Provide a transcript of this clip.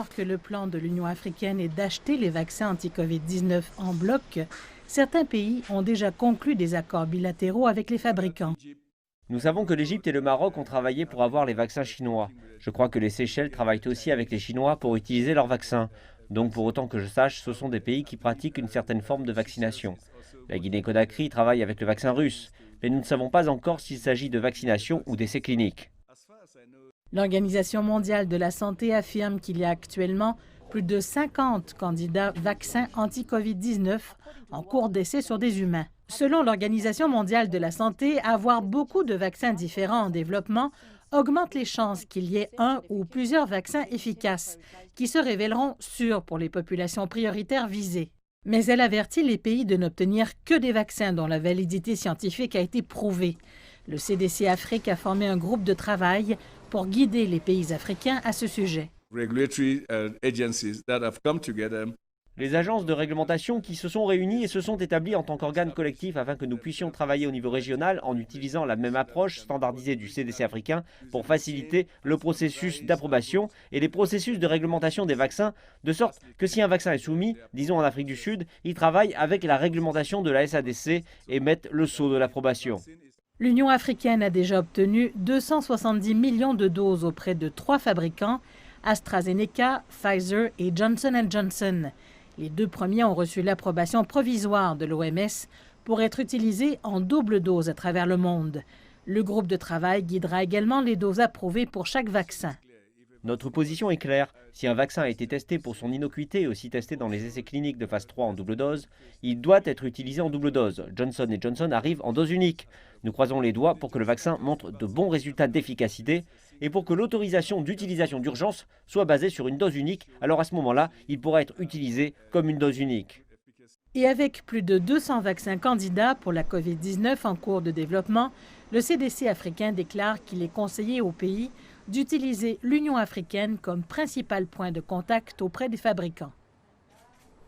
Alors que le plan de l'Union africaine est d'acheter les vaccins anti-COVID-19 en bloc, certains pays ont déjà conclu des accords bilatéraux avec les fabricants. Nous savons que l'Égypte et le Maroc ont travaillé pour avoir les vaccins chinois. Je crois que les Seychelles travaillent aussi avec les Chinois pour utiliser leurs vaccins. Donc pour autant que je sache, ce sont des pays qui pratiquent une certaine forme de vaccination. La Guinée-Conakry travaille avec le vaccin russe, mais nous ne savons pas encore s'il s'agit de vaccination ou d'essais cliniques. L'Organisation mondiale de la santé affirme qu'il y a actuellement plus de 50 candidats vaccins anti-COVID-19 en cours d'essai sur des humains. Selon l'Organisation mondiale de la santé, avoir beaucoup de vaccins différents en développement augmente les chances qu'il y ait un ou plusieurs vaccins efficaces qui se révéleront sûrs pour les populations prioritaires visées. Mais elle avertit les pays de n'obtenir que des vaccins dont la validité scientifique a été prouvée. Le CDC Afrique a formé un groupe de travail pour guider les pays africains à ce sujet. Les agences de réglementation qui se sont réunies et se sont établies en tant qu'organes collectifs afin que nous puissions travailler au niveau régional en utilisant la même approche standardisée du CDC africain pour faciliter le processus d'approbation et les processus de réglementation des vaccins, de sorte que si un vaccin est soumis, disons en Afrique du Sud, ils travaillent avec la réglementation de la SADC et mettent le sceau de l'approbation. L'Union africaine a déjà obtenu 270 millions de doses auprès de 3 fabricants, AstraZeneca, Pfizer et Johnson & Johnson. Les 2 premiers ont reçu l'approbation provisoire de l'OMS pour être utilisés en double dose à travers le monde. Le groupe de travail guidera également les doses approuvées pour chaque vaccin. Notre position est claire. Si un vaccin a été testé pour son innocuité et aussi testé dans les essais cliniques de phase 3 en double dose, il doit être utilisé en double dose. Johnson & Johnson arrive en dose unique. Nous croisons les doigts pour que le vaccin montre de bons résultats d'efficacité et pour que l'autorisation d'utilisation d'urgence soit basée sur une dose unique. Alors à ce moment-là, il pourra être utilisé comme une dose unique. Et avec plus de 200 vaccins candidats pour la COVID-19 en cours de développement, le CDC africain déclare qu'il est conseillé au pays d'utiliser l'Union africaine comme principal point de contact auprès des fabricants.